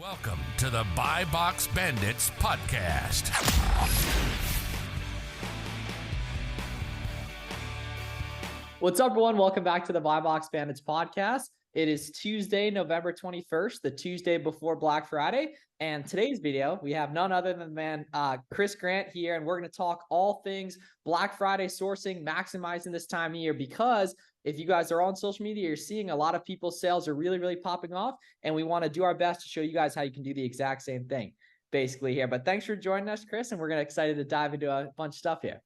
Welcome to the Buy Box Bandits podcast. What's up, everyone? Welcome back to the Buy Box Bandits podcast. It is Tuesday, November 21st, the Tuesday before Black Friday. And today's video, we have none other than the man, Chris Grant here, and we're going to talk all things Black Friday sourcing, maximizing this time of year, because if you guys are on social media, you're seeing a lot of people's sales are really popping off, and we want to do our best to show you guys how you can do the exact same thing basically here. But thanks for joining us, Chris, and we're excited to dive into a bunch of stuff here.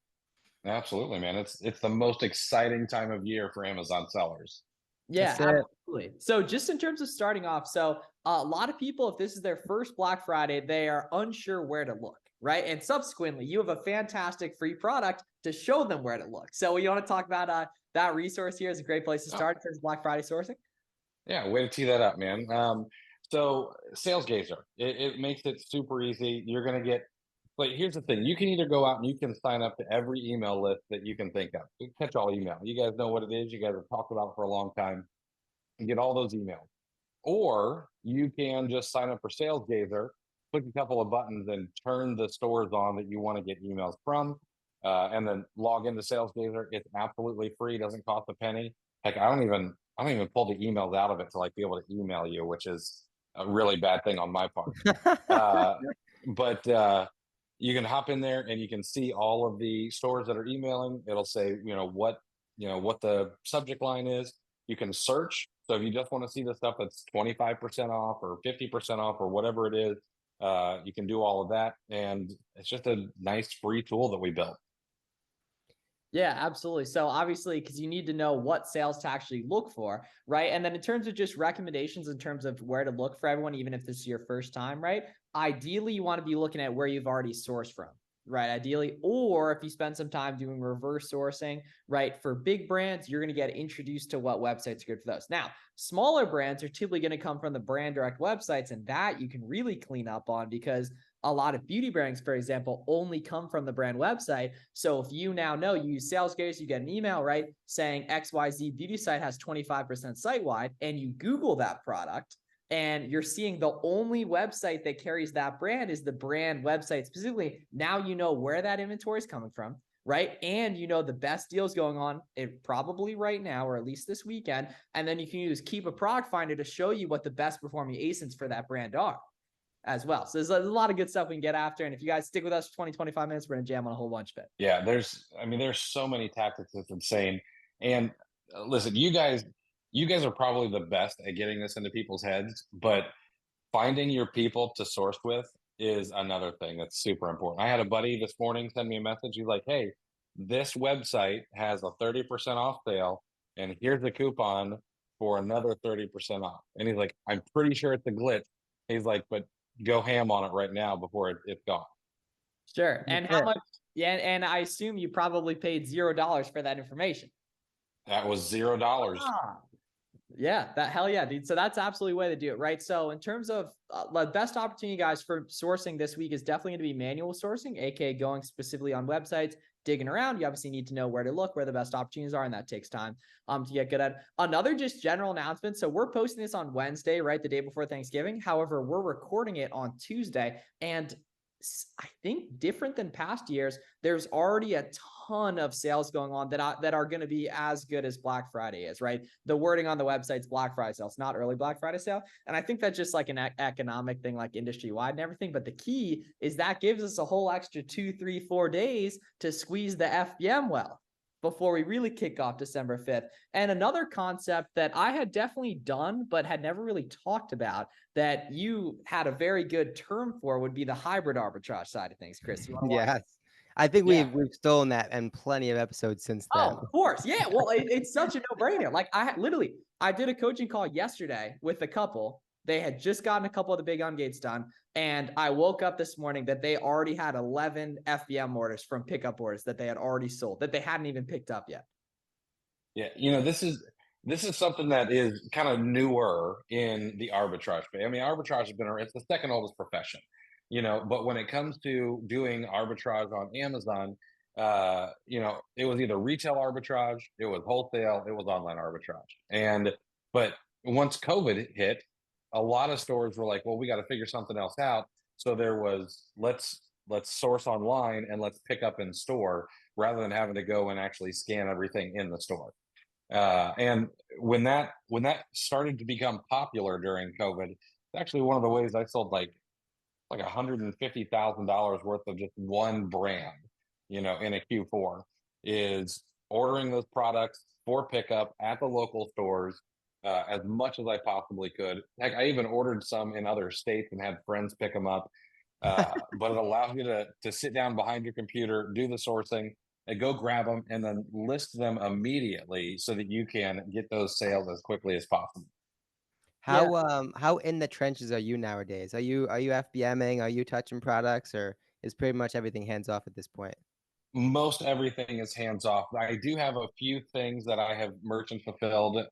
Absolutely, man. It's the most exciting time of year for Amazon sellers. Yeah, absolutely. So just in terms of starting off, so a lot of people, if this is their first Black Friday, they are unsure where to look, right? And subsequently, you have a fantastic free product to show them where to look. So you want to talk about that resource here is a great place to start in terms of Black Friday sourcing? Yeah, way to tee that up, man. So Salesgazer, it makes it super easy. You're going to get, but here's the thing. You can either go out and you can sign up to every email list that you can think of. You can catch all email. You guys know what it is. You guys have talked about it for a long time. You get all those emails. Or you can just sign up for Salesgazer, click a couple of buttons and turn the stores on that you want to get emails from, and then log into Salesgazer. It's absolutely free. Doesn't cost a penny. Heck, I don't even pull the emails out of it to like be able to email you, which is a really bad thing on my part. But you can hop in there and you can see all of the stores that are emailing. It'll say, what the subject line is. You can search. So if you just want to see the stuff that's 25% off or 50% off or whatever it is, you can do all of that. And it's just a nice free tool that we built. Yeah, absolutely. So obviously, because you need to know what sales to actually look for, right? And then in terms of just recommendations in terms of where to look for everyone, even if this is your first time, right? Ideally, you want to be looking at where you've already sourced from, right? Ideally, or if you spend some time doing reverse sourcing, right? For big brands, you're going to get introduced to what websites are good for those. Now, smaller brands are typically going to come from the brand direct websites, and that you can really clean up on because a lot of beauty brands, for example, only come from the brand website. So if you now know you use Salesgazer, you get an email, right, saying XYZ beauty site has 25% site-wide, and you Google that product, and you're seeing the only website that carries that brand is the brand website specifically. Now you know where that inventory is coming from, right? And you know the best deals going on probably right now, or at least this weekend. And then you can use Keep a Product Finder to show you what the best performing ASINs for that brand are as well. So there's a lot of good stuff we can get after. And if you guys stick with us for 20-25 minutes, we're going to jam on a whole bunch of it. Yeah, there's so many tactics. It's insane. And listen, you guys are probably the best at getting this into people's heads, but finding your people to source with is another thing that's super important. I had a buddy this morning send me a message. He's like, hey, this website has a 30% off sale, and here's a coupon for another 30% off. And he's like, I'm pretty sure it's a glitch. He's like, but go ham on it right now before it's gone. Sure. And how much? Yeah, and I assume you probably paid $0 for that information. That was $0. Yeah, hell yeah, dude. So that's absolutely the way to do it, right? So in terms of the best opportunity, guys, for sourcing this week is definitely going to be manual sourcing, aka going specifically on websites, digging around. You obviously need to know where to look, where the best opportunities are, and that takes time to get good at. Another just general announcement. So we're posting this on Wednesday, right, the day before Thanksgiving. However, we're recording it on Tuesday, and I think different than past years, there's already a ton of sales going on that are going to be as good as Black Friday is, right? The wording on the website's Black Friday sales, not early Black Friday sale. And I think that's just like an economic thing, like industry wide and everything. But the key is that gives us a whole extra 2, 3, 4 days to squeeze the FBM well before we really kick off December 5th. And another concept that I had definitely done, but had never really talked about that you had a very good term for would be the hybrid arbitrage side of things. Chris, you want to Yes. I think we've stolen that in plenty of episodes since then. Oh, of course. Yeah. Well, it's such a no-brainer. Like I did a coaching call yesterday with a couple. They had just gotten a couple of the big ungates done. And I woke up this morning that they already had 11 FBM orders from pickup orders that they had already sold, that they hadn't even picked up yet. Yeah. This is something that is kind of newer in the arbitrage. I mean, arbitrage has been, it's the second oldest profession, but when it comes to doing arbitrage on Amazon, it was either retail arbitrage, it was wholesale, it was online arbitrage. But once COVID hit, a lot of stores were like, well, we got to figure something else out. So there was, let's source online and let's pick up in store rather than having to go and actually scan everything in the store. And when that started to become popular during COVID, it's actually one of the ways I sold like $150,000 worth of just one brand, in a Q4, is ordering those products for pickup at the local stores, as much as I possibly could. Heck, I even ordered some in other states and had friends pick them up. But it allows you to sit down behind your computer, do the sourcing, and go grab them, and then list them immediately so that you can get those sales as quickly as possible. How in the trenches are you nowadays? Are you FBMing? Are you touching products, or is pretty much everything hands off at this point? Most everything is hands off. I do have a few things that I have merchant fulfilled,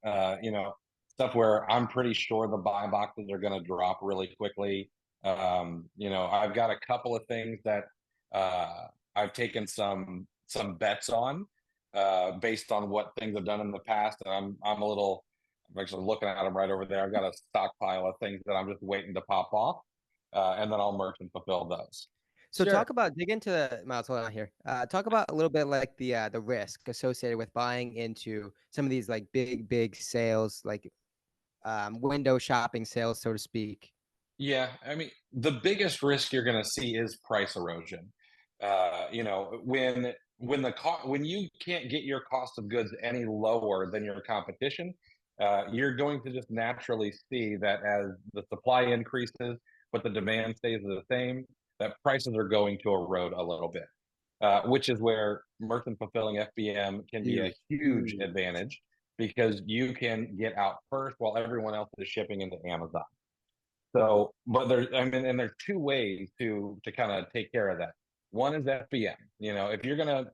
stuff where I'm pretty sure the buy boxes are going to drop really quickly. I've got a couple of things that I've taken some bets on, based on what things have done in the past, and I'm actually looking at them right over there. I've got a stockpile of things that I'm just waiting to pop off, and then I'll merchant fulfill those. So Sure. dig into Miles, hold on here. Talk about a little bit like the risk associated with buying into some of these like big sales, like window shopping sales, so to speak. Yeah, I mean, the biggest risk you're going to see is price erosion. When you can't get your cost of goods any lower than your competition, you're going to just naturally see that as the supply increases, but the demand stays the same, that prices are going to erode a little bit, which is where merchant fulfilling FBM can be a huge advantage because you can get out first while everyone else is shipping into Amazon. So, but there's two ways to kind of take care of that. One is FBM. If you're gonna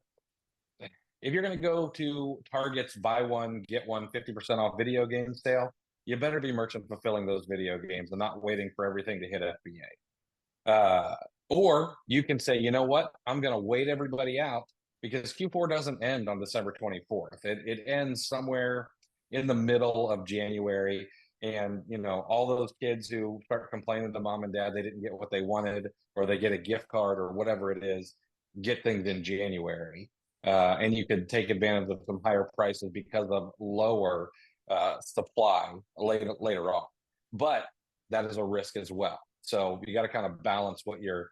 go to Target's buy one get one 50% off video game sale, you better be merchant fulfilling those video games and not waiting for everything to hit FBA. Or you can say, you know what, I'm gonna wait everybody out because Q4 doesn't end on December 24th. It ends somewhere in the middle of January. And all those kids who start complaining to mom and dad they didn't get what they wanted, or they get a gift card or whatever it is, get things in January, and you could take advantage of some higher prices because of lower supply later on. But that is a risk as well. So you got to kind of balance what you're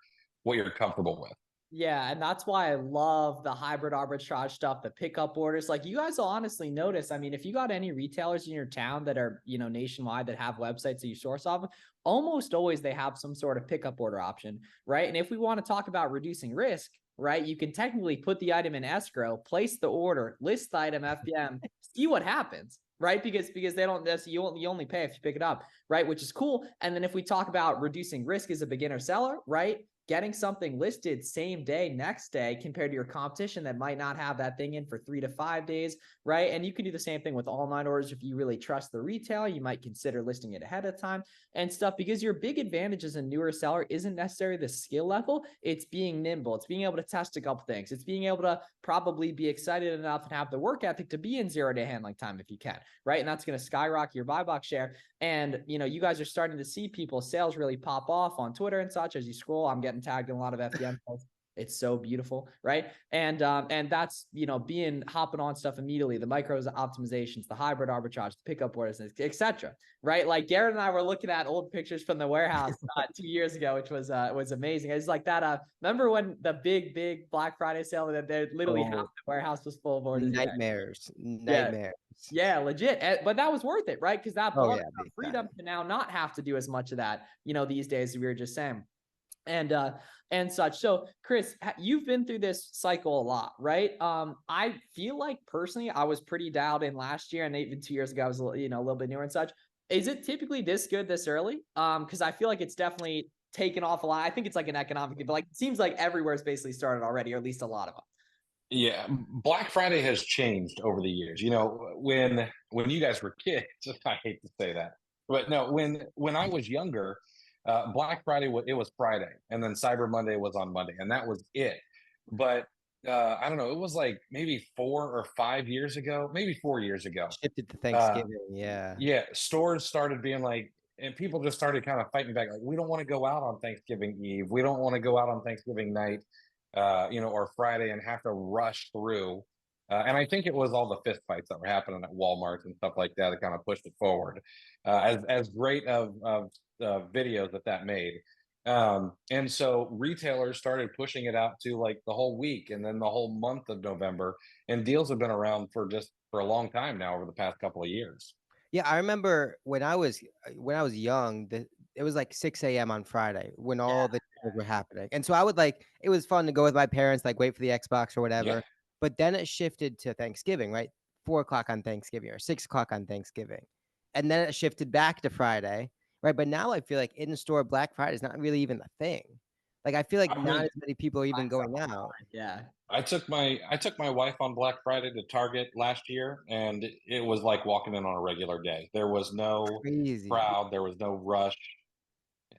comfortable with. Yeah, and that's why I love the hybrid arbitrage stuff, the pickup orders. Like, you guys will honestly notice, I mean, if you got any retailers in your town that are, nationwide, that have websites that you source off of, almost always they have some sort of pickup order option, right? And if we want to talk about reducing risk, right, you can technically put the item in escrow, place the order, list the item FBM, see what happens, right? Because they don't, you only pay if you pick it up, right? Which is cool. And then if we talk about reducing risk as a beginner seller, right, getting something listed same day, next day, compared to your competition that might not have that thing in for 3 to 5 days, right? And you can do the same thing with online orders. If you really trust the retailer, you might consider listing it ahead of time and stuff, because your big advantage as a newer seller isn't necessarily the skill level. It's being nimble. It's being able to test a couple things. It's being able to probably be excited enough and have the work ethic to be in 0-day handling time if you can, right? And that's going to skyrocket your buy box share. And, you guys are starting to see people's sales really pop off on Twitter and such. As you scroll, I'm getting tagged in a lot of FBM posts. It's so beautiful, right? And that's, hopping on stuff immediately, the micro optimizations, the hybrid arbitrage, the pickup orders, etc. Right? Like, Garrett and I were looking at old pictures from the warehouse 2 years ago, which was amazing. It's like that. Remember when the big Black Friday sale that they literally half the warehouse was full of orders? Nightmares. Yeah, legit. But that was worth it, right? Because that brought freedom to now not have to do as much of that, these days, as we were just saying. And such. So, Chris, you've been through this cycle a lot, right? I feel like personally, I was pretty dialed in last year, and even 2 years ago, I was a little bit newer and such. Is it typically this good this early? Because I feel like it's definitely taken off a lot. I think it's like an economic thing, but like, it seems like everywhere's basically started already, or at least a lot of them. Yeah, Black Friday has changed over the years. When you guys were kids, I hate to say that, but no, when I was younger, Black Friday it was Friday, and then Cyber Monday was on Monday, and that was it. But I don't know, it was like maybe 4 or 5 years ago, maybe 4 years ago. Shifted to Thanksgiving, yeah. Yeah, stores started being like, and people just started kind of fighting back, like, we don't want to go out on Thanksgiving Eve, we don't want to go out on Thanksgiving night, or Friday, and have to rush through. And I think it was all the fist fights that were happening at Walmart and stuff like that that kind of pushed it forward. As great of videos that made. And so retailers started pushing it out to like the whole week and then the whole month of November. And deals have been around for a long time now, over the past couple of years. Yeah, I remember when I was young, it was like 6 a.m. on Friday when all the deals were happening. And so I would it was fun to go with my parents, like wait for the Xbox or whatever. Yeah. But then it shifted to Thanksgiving, right? 4 o'clock on Thanksgiving or 6 o'clock on Thanksgiving. And then it shifted back to Friday, right? But now I feel like in-store Black Friday is not really even a thing. Like I feel like I not mean, as many people are even going out. Yeah. I took my wife on Black Friday to Target last year, and it was like walking in on a regular day. There was no Crazy. crowd, there was no rush.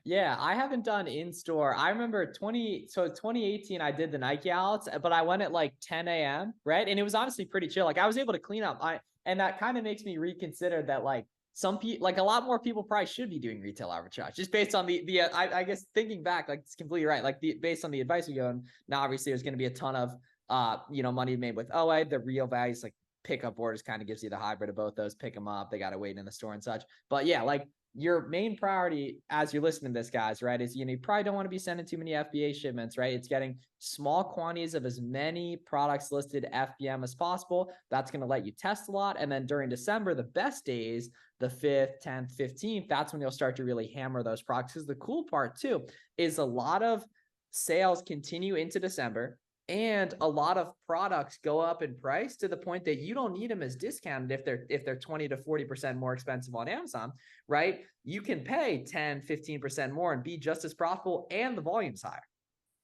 Yeah, I haven't done in-store. I remember 2018, I did the Nike outlets, but I went at like 10 a.m., right? And it was honestly pretty chill. Like I was able to clean up. And that kind of makes me reconsider that like some people, like a lot more people probably should be doing retail arbitrage just based on I guess thinking back, like it's completely right. Like based on the advice we go, and now obviously there's going to be a ton of, money made with OA. The real values, like pickup orders kind of gives you the hybrid of both those, pick them up. They got to wait in the store and such. But yeah, like, your main priority as you're listening to this, guys, right, is you probably don't want to be sending too many FBA shipments, right? It's getting small quantities of as many products listed FBM as possible. That's going to let you test a lot. And then during December, the best days, the 5th, 10th, 15th, that's when you'll start to really hammer those products. Because the cool part too is a lot of sales continue into December. And a lot of products go up in price to the point that you don't need them as discounted if they're 20 to 40% more expensive on Amazon, right? You can pay 10, 15% more and be just as profitable, and the volume's higher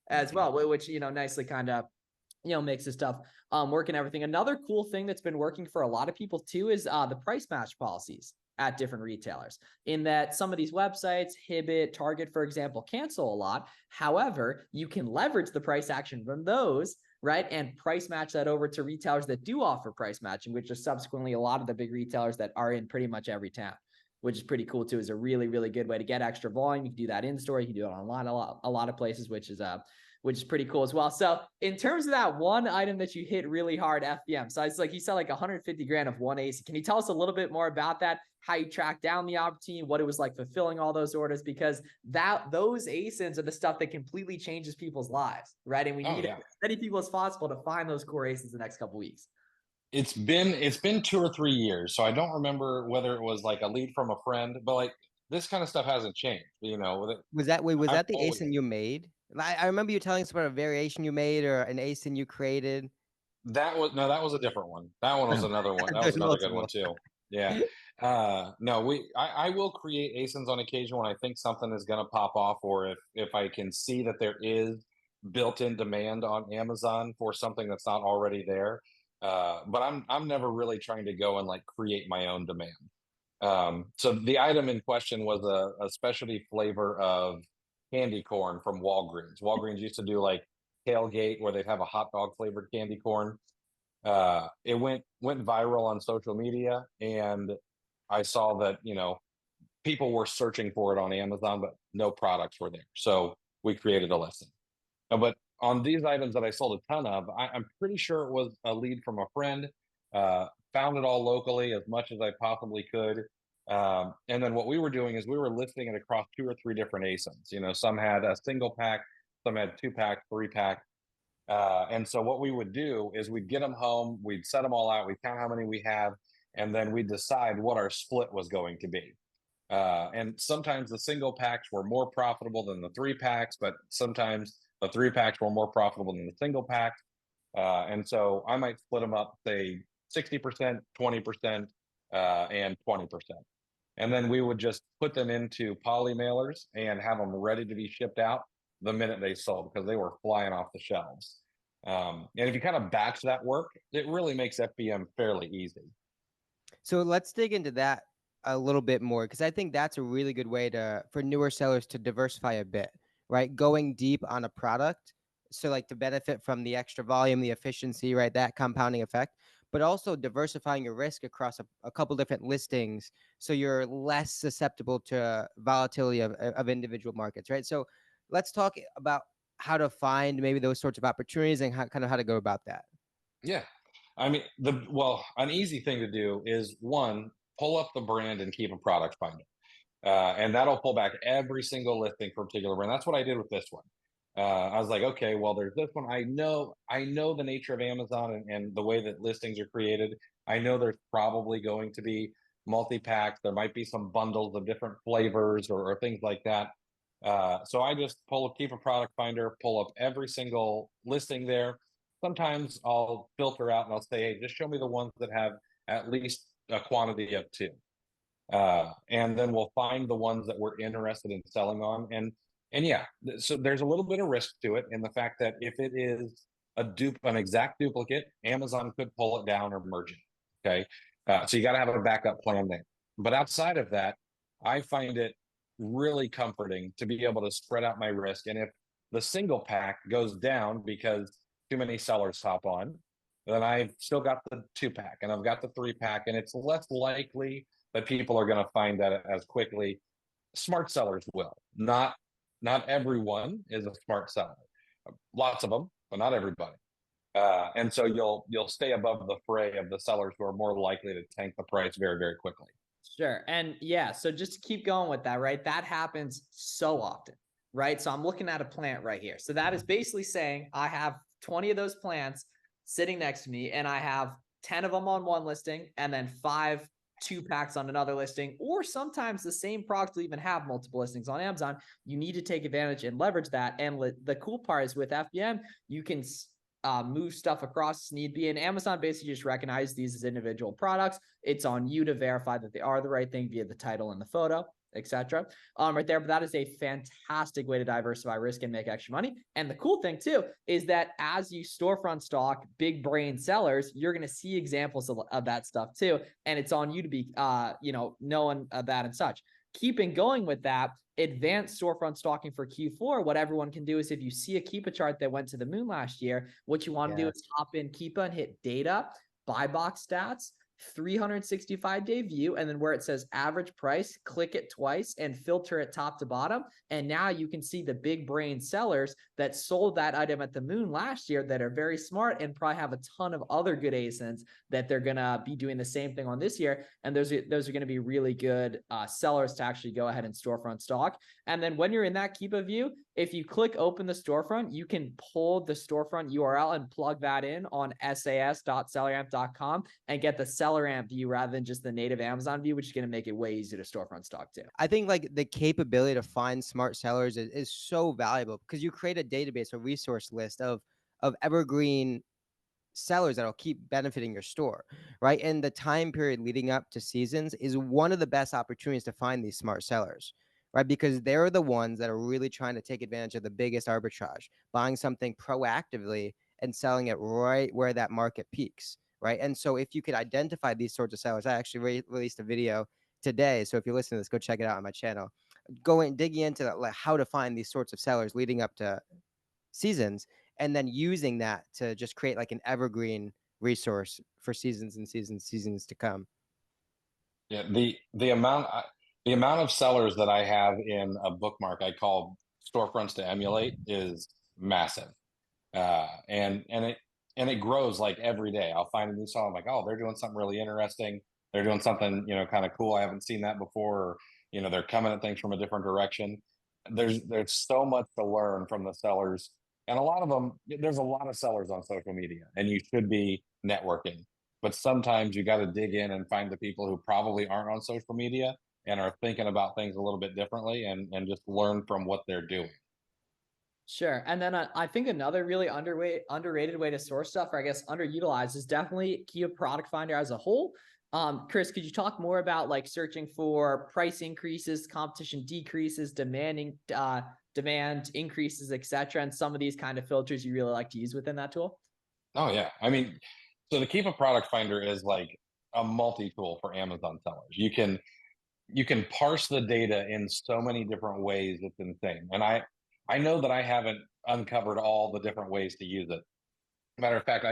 as well, which, nicely kind of, makes this stuff work and everything. Another cool thing that's been working for a lot of people too is the price match policies at different retailers, in that some of these websites, Hibbett, Target, for example, cancel a lot. However, you can leverage the price action from those, right, and price match that over to retailers that do offer price matching, which is subsequently a lot of the big retailers that are in pretty much every town, which is pretty cool too. Is a really, really good way to get extra volume. You can do that in store, you can do it online, a lot of places, which is pretty cool as well. So in terms of that one item that you hit really hard, FBM. So it's like you said, like 150 grand of one ASIN. Can you tell us a little bit more about that? How you tracked down the opportunity, what it was like fulfilling all those orders? Because those ASINs are the stuff that completely changes people's lives, right? And we need as many people as possible to find those core ASINs the next couple of weeks. It's been 2 or 3 years, so I don't remember whether it was like a lead from a friend, but like this kind of stuff hasn't changed. Was that the always, ASIN you made? I remember you telling us about a variation you made or an ASIN you created. that was a different one. That one was another one. That was another good one too. Yeah. No, I will create ASINs on occasion when I think something is going to pop off, or if I can see that there is built-in demand on Amazon for something that's not already there. But I'm never really trying to go and like create my own demand. So the item in question was a specialty flavor of candy corn from Walgreens. Walgreens used to do like tailgate where they'd have a hot dog flavored candy corn. It went viral on social media, and I saw that people were searching for it on Amazon, but no products were there. So we created a listing. But on these items that I sold a ton of, I'm pretty sure it was a lead from a friend. Found it all locally as much as I possibly could. And then what we were doing is we were listing it across 2 or 3 different ASINs. Some had a single pack, some had 2-pack, 3-pack. And so what we would do is we'd get them home, we'd set them all out, we'd count how many we have, and then we'd decide what our split was going to be. And sometimes the single packs were more profitable than the 3-packs, but sometimes the 3-packs were more profitable than the single pack. And so I might split them up, say 60%, 20%, and 20%. And then we would just put them into poly mailers and have them ready to be shipped out the minute they sold, because they were flying off the shelves. And if you kind of batch that work, it really makes FBM fairly easy. So let's dig into that a little bit more, because I think that's a really good way for newer sellers to diversify a bit, right? Going deep on a product, so like to benefit from the extra volume, the efficiency, right? That compounding effect. but also diversifying your risk across a couple different listings, so you're less susceptible to volatility of individual markets, right? So let's talk about how to find maybe those sorts of opportunities and how to go about that. Yeah. I mean, an easy thing to do is one, pull up the brand and keep a product finder. And that'll pull back every single listing for a particular brand. That's what I did with this one. I was like, okay, well, there's this one. I know the nature of Amazon and the way that listings are created. I know there's probably going to be multi-packs. There might be some bundles of different flavors or things like that. So I just keep a product finder, pull up every single listing there. Sometimes I'll filter out and I'll say, hey, just show me the ones that have at least a quantity of two. And then we'll find the ones that we're interested in selling on. And yeah, so there's a little bit of risk to it in the fact that if it is an exact duplicate, Amazon could pull it down or merge it. Okay. So you got to have a backup plan there. But outside of that, I find it really comforting to be able to spread out my risk. And if the single pack goes down because too many sellers hop on, then I've still got the 2-pack and I've got the 3-pack, and it's less likely that people are going to find that as quickly. Smart sellers will. Not everyone is a smart seller. Lots of them, but not everybody. And so you'll stay above the fray of the sellers who are more likely to tank the price very, very quickly. Sure. And yeah, so just to keep going with that, right? That happens so often, right? So I'm looking at a plant right here. So that is basically saying I have 20 of those plants sitting next to me, and I have 10 of them on one listing and then 5 2-packs on another listing, or sometimes the same product will even have multiple listings on Amazon. You need to take advantage and leverage that. And the cool part is with FBM, you can move stuff across as need be. And Amazon basically just recognizes these as individual products. It's on you to verify that they are the right thing via the title and the photo, etc. Right there. But that is a fantastic way to diversify risk and make extra money. And the cool thing too is that as you storefront stock big brain sellers, you're going to see examples of that stuff too. And it's on you to be, knowing that and such. Keeping going with that, advanced storefront stalking for Q4, what everyone can do is if you see a Keepa chart that went to the moon last year, what you want to do is hop in Keepa and hit data, buy box stats, 365-day view, and then where it says average price, click it twice and filter it top to bottom. And now you can see the big brain sellers that sold that item at the moon last year that are very smart and probably have a ton of other good ASINs that they're going to be doing the same thing on this year. And those are going to be really good sellers to actually go ahead and storefront stock. And then when you're in that Keepa view, if you click open the storefront, you can pull the storefront URL and plug that in on sas.selleramp.com and get the SellerAmp view rather than just the native Amazon view, which is going to make it way easier to storefront stock too. I think like the capability to find smart sellers is so valuable because you create a database, a resource list of evergreen sellers that'll keep benefiting your store, right? And the time period leading up to seasons is one of the best opportunities to find these smart sellers, right? Because they're the ones that are really trying to take advantage of the biggest arbitrage, buying something proactively and selling it right where that market peaks, right? And so if you could identify these sorts of sellers, I actually released a video today. So if you're listening to this, go check it out on my channel. Digging into that, like how to find these sorts of sellers leading up to seasons, and then using that to just create like an evergreen resource for seasons and seasons to come. Yeah, the amount of sellers that I have in a bookmark I call storefronts to emulate is massive, and it grows like every day. I'll find a new seller. I'm like, oh, they're doing something really interesting. They're doing something kind of cool. I haven't seen that before. Or, they're coming at things from a different direction. There's so much to learn from the sellers, and a lot of them. There's a lot of sellers on social media, and you should be networking. But sometimes you got to dig in and find the people who probably aren't on social media and are thinking about things a little bit differently, and just learn from what they're doing. Sure. And then I think another really underrated way to source stuff, or I guess underutilized, is definitely Keepa Product Finder as a whole. Chris, could you talk more about like searching for price increases, competition decreases, demand increases, etc., and some of these kind of filters you really like to use within that tool? Oh yeah, I mean, so the Keep a Product Finder is like a multi-tool for Amazon sellers. You can parse the data in so many different ways. It's insane. And I know that I haven't uncovered all the different ways to use it. Matter of fact,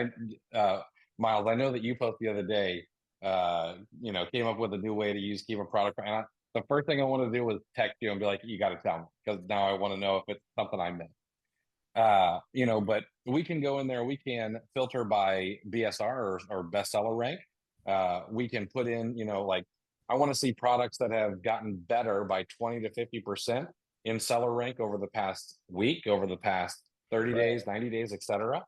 Miles, I know that you posted the other day, came up with a new way to use keep a product. And the first thing I want to do was text you and be like, you got to tell me, because now I want to know if it's something I missed. But we can go in there, we can filter by BSR or bestseller rank. We can put in, I want to see products that have gotten better by 20 to 50% in seller rank over the past week, over the past 30 days, 90 days, etc.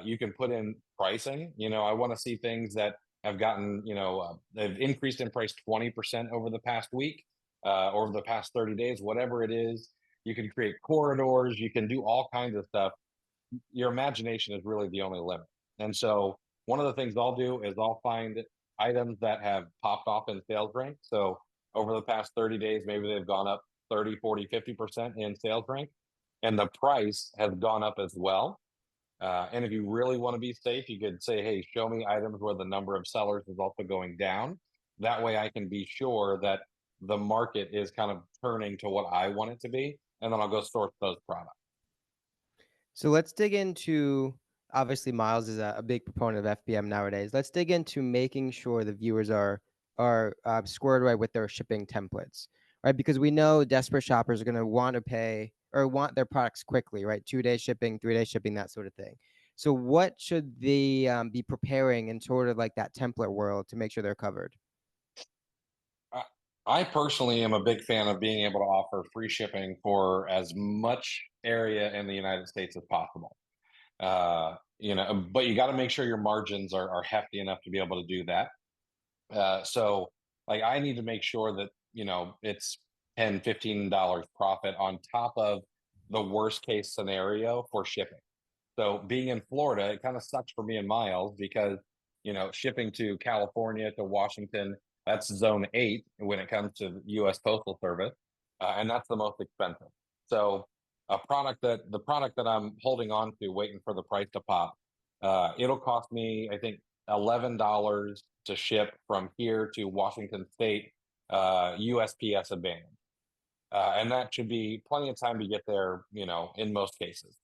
You can put in pricing. I want to see things that have gotten, they've increased in price 20% over the past week, over the past 30 days, whatever it is. You can create corridors. You can do all kinds of stuff. Your imagination is really the only limit. And so one of the things I'll do is I'll find items that have popped off in sales rank. So over the past 30 days, maybe they've gone up 30, 40, 50% in sales rank, and the price has gone up as well. And if you really want to be safe, you could say, hey, show me items where the number of sellers is also going down. That way I can be sure that the market is kind of turning to what I want it to be. And then I'll go source those products. So let's dig into, obviously Miles is a big proponent of FBM nowadays. Let's dig into making sure the viewers are squared away with their shipping templates, right? Because we know desperate shoppers are going to want to pay or want their products quickly, right? 2-day shipping, 3-day shipping, that sort of thing. So what should they be preparing in sort of like that template world to make sure they're covered? I personally am a big fan of being able to offer free shipping for as much area in the United States as possible. But you got to make sure your margins are hefty enough to be able to do that. So like I need to make sure that, it's $10, $15 profit on top of the worst case scenario for shipping. So being in Florida, it kind of sucks for me and Miles because, shipping to California, to Washington, that's zone 8 when it comes to U.S. Postal Service. And that's the most expensive. So the product that I'm holding on to, waiting for the price to pop, it'll cost me, I think, $11 to ship from here to Washington State, USPS Advantage. And that should be plenty of time to get there, in most cases.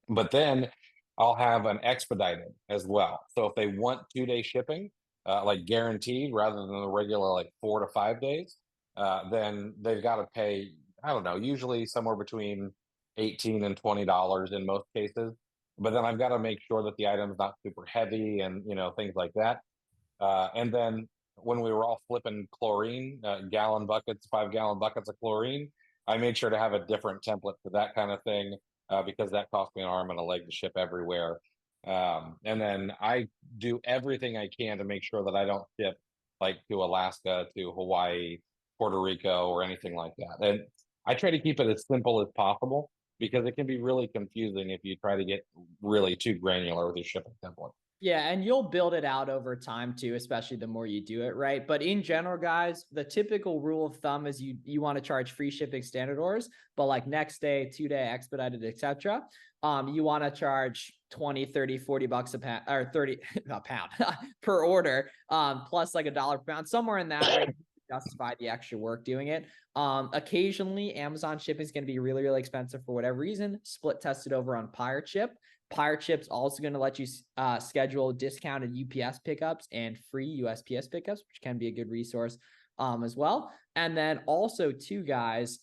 But then I'll have an expedited as well. So if they want 2-day shipping, like guaranteed rather than the regular like 4 to 5 days, then they've got to pay, I don't know, usually somewhere between $18 and $20 in most cases. But then I've got to make sure that the item's not super heavy and, things like that. And then when we were all flipping chlorine, 5-gallon buckets of chlorine, I made sure to have a different template for that kind of thing, because that cost me an arm and a leg to ship everywhere. And then I do everything I can to make sure that I don't ship like to Alaska, to Hawaii, Puerto Rico, or anything like that. And I try to keep it as simple as possible because it can be really confusing if you try to get really too granular with your shipping template. Yeah, and you'll build it out over time too, especially the more you do it, right? But in general, guys, the typical rule of thumb is you want to charge free shipping standard orders, but like next day, 2-day expedited, etc. You want to charge 20, 30, 40 bucks a pound, or 30 a pound per order, plus like $1 per pound, somewhere in that range. Justify the extra work doing it. Occasionally Amazon shipping is going to be really, really expensive for whatever reason. Split tested over on PireChip. PireChip's also going to let you schedule discounted UPS pickups and free USPS pickups, which can be a good resource as well. And then also too, guys,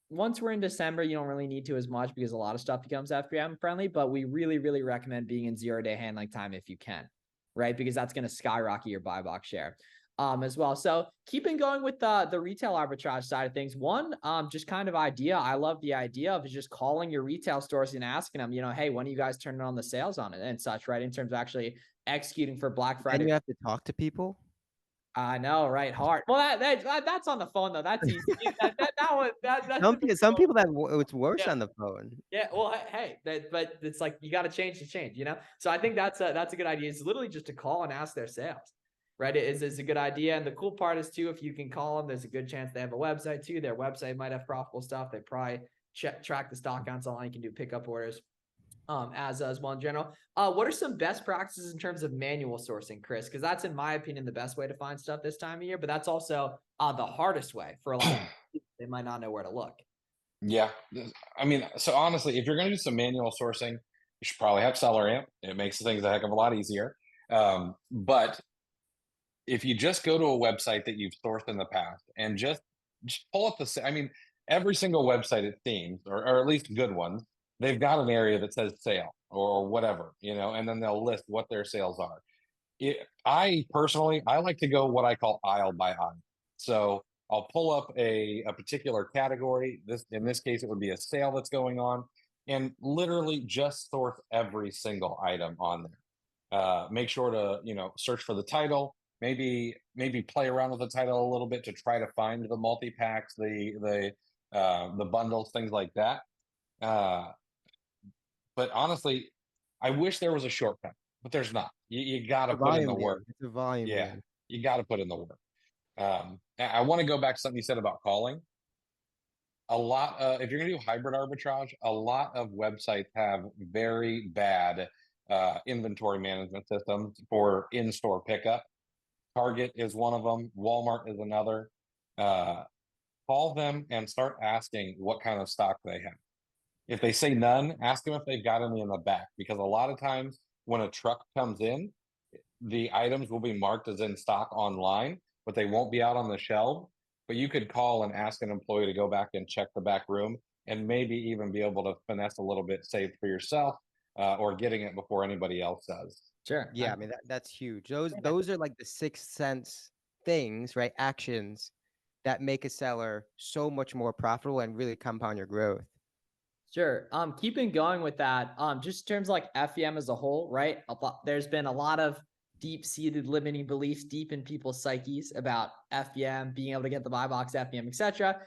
once we're in December, you don't really need to as much because a lot of stuff becomes FBM friendly, but we really, really recommend being in 0-day handling time if you can, right? Because that's going to skyrocket your buy box share. As well. So keeping going with the retail arbitrage side of things, one, just kind of idea. I love the idea of just calling your retail stores and asking them, hey, when are you guys turning on the sales on it and such, right? In terms of actually executing for Black Friday. And you have to talk to people. I know, right? Hard. Well, that's on the phone though. That's easy. That's some people that it's worse on the phone. Yeah. Well, hey, but it's like you got to change to change, So I think that's a good idea. It's literally just to call and ask their sales. Right, it is a good idea. And the cool part is too, if you can call them, there's a good chance they have a website too. Their website might have profitable stuff. They probably track the stock counts online. You can do pickup orders as well in general. What are some best practices in terms of manual sourcing, Chris? Because that's, in my opinion, the best way to find stuff this time of year. But that's also the hardest way for a lot of people. They might not know where to look. Yeah. I mean, so honestly, if you're going to do some manual sourcing, you should probably have Seller Amp. It makes things a heck of a lot easier. But if you just go to a website that you've sourced in the past and just pull up I mean, every single website, it seems, or at least good ones, they've got an area that says sale or whatever, and then they'll list what their sales are. I personally, I like to go what I call aisle by aisle. So I'll pull up a particular category. In this case, it would be a sale that's going on, and literally just source every single item on there. Make sure to search for the title. Maybe play around with the title a little bit to try to find the multi packs, the bundles, things like that. But honestly, I wish there was a shortcut, but there's not. You got to put in the work. It's a volume Yeah, game. you got to put in the work. I want to go back to something you said about calling. A lot if you're going to do hybrid arbitrage, a lot of websites have very bad inventory management systems for in-store pickup. Target is one of them. Walmart is another. Call them and start asking what kind of stock they have. If they say none, ask them if they've got any in the back, because a lot of times when a truck comes in, the items will be marked as in stock online, but they won't be out on the shelf. But you could call and ask an employee to go back and check the back room, and maybe even be able to finesse a little bit saved for yourself, or getting it before anybody else does. Sure. Yeah, I mean that's huge. Those are like the sixth sense things, right? Actions that make a seller so much more profitable and really compound your growth. Sure. Keeping going with that, just in terms of like FEM as a whole, right? There's been a lot of deep-seated limiting beliefs deep in people's psyches about FEM, being able to get the buy box FEM, etc.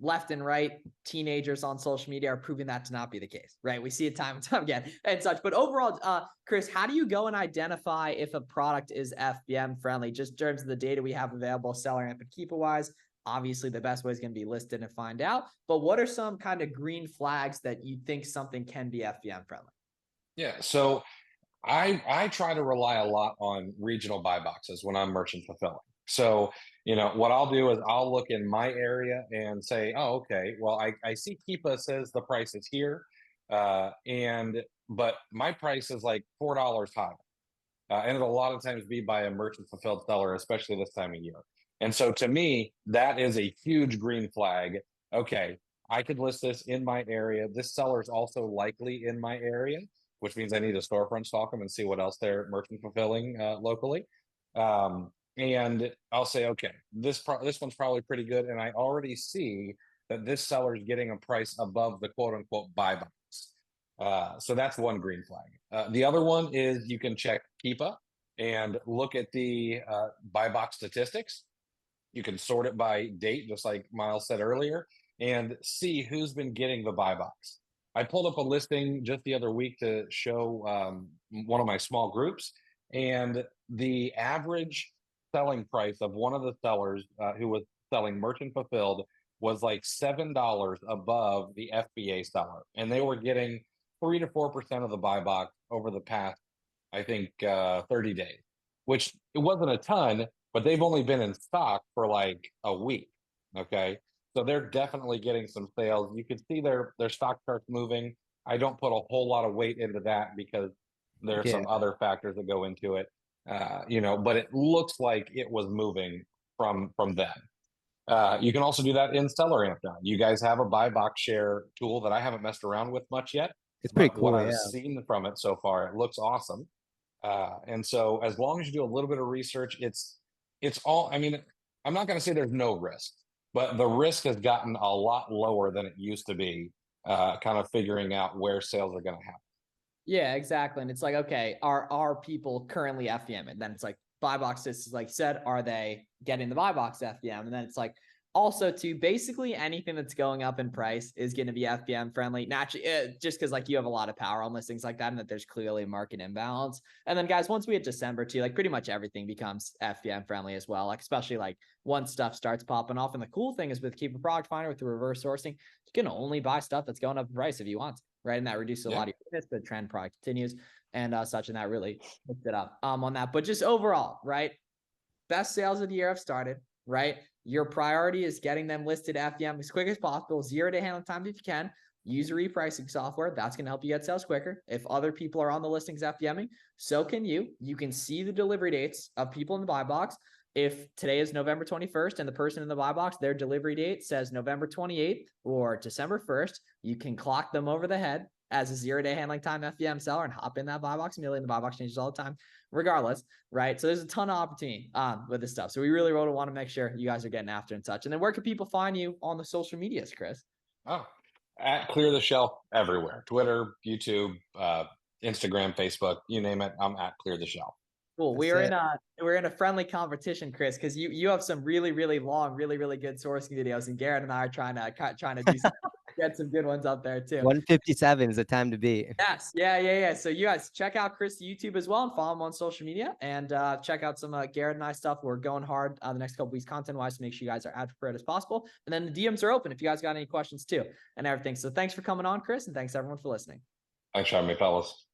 Left and right, teenagers on social media are proving that to not be the case, right? We see it time and time again and such. But overall, Chris, how do you go and identify if a product is FBM friendly? Just in terms of the data we have available, seller and keeper wise. Obviously, the best way is going to be listed and find out. But what are some kind of green flags that you think something can be FBM friendly? Yeah, so I try to rely a lot on regional buy boxes when I'm merchant fulfilling. So, what I'll do is I'll look in my area and say, oh, okay, well, I see Keepa says the price is here. But my price is like $4 higher. And it'll a lot of times be by a merchant fulfilled seller, especially this time of year. And so to me, that is a huge green flag. Okay, I could list this in my area. This seller is also likely in my area, which means I need a storefront stalk them and see what else they're merchant fulfilling locally. And I'll say, okay, this one's probably pretty good, and I already see that this seller is getting a price above the quote unquote buy box. So that's one green flag. The other one is you can check Keepa and look at the buy box statistics. You can sort it by date, just like Miles said earlier, and see who's been getting the buy box. I pulled up a listing just the other week to show one of my small groups, and the average selling price of one of the sellers who was selling merchant fulfilled was like $7 above the FBA seller, and they were getting 3 to 4% of the buy box over the past, I think, 30 days, which it wasn't a ton, but they've only been in stock for like a week. Okay. So they're definitely getting some sales. You can see their stock charts moving. I don't put a whole lot of weight into that because there are some other factors that go into it, but it looks like it was moving from then. You can also do that in Seller Amp now. You guys have a buy box share tool that I haven't messed around with much yet. It's pretty cool. What I've seen from it so far, it looks awesome. And so as long as you do a little bit of research, it's all, I mean, I'm not going to say there's no risk, but the risk has gotten a lot lower than it used to be, kind of figuring out where sales are going to happen. Yeah, exactly. And it's like, okay, are people currently FBM? And then it's like buy box is like said, are they getting the buy box FBM? And then it's like, also to basically anything that's going up in price is going to be FBM friendly. Naturally, just because like you have a lot of power on listings like that, and that there's clearly a market imbalance. And then guys, once we hit December too, like pretty much everything becomes FBM friendly as well. Like especially like once stuff starts popping off. And the cool thing is with Keep a Product Finder with the reverse sourcing, you can only buy stuff that's going up in price if you want to, right? And that reduces a lot of your risk, but trend product continues and such, and that really picked it up on that. But just overall, right? Best sales of the year have started, right? Your priority is getting them listed FBM as quick as possible, 0 to handling time if you can. use repricing software. That's going to help you get sales quicker. If other people are on the listings FDMing, so can you. You can see the delivery dates of people in the buy box. If today is November 21st and the person in the buy box, their delivery date says November 28th or December 1st, you can clock them over the head as a 0-day handling time FBM seller and hop in that buy box immediately. And the buy box changes all the time, regardless, right? So there's a ton of opportunity with this stuff. So we really want to make sure you guys are getting after and such. And then where can people find you on the social medias, Chris? Oh, at Clear the Shelf everywhere. Twitter, YouTube, Instagram, Facebook, you name it. I'm at Clear the Shelf. Cool. We're in a friendly competition, Chris, because you have some really long, really good sourcing videos, and Garrett and I are trying to do some, get some good ones up there too. 157 is the time to be. Yes. Yeah. So you guys check out Chris' YouTube as well and follow him on social media, and check out some Garrett and I stuff. We're going hard the next couple weeks content wise to make sure you guys are as prepared as possible. And then the DMs are open if you guys got any questions too and everything. So thanks for coming on, Chris, and thanks everyone for listening. Thanks for having me, fellas.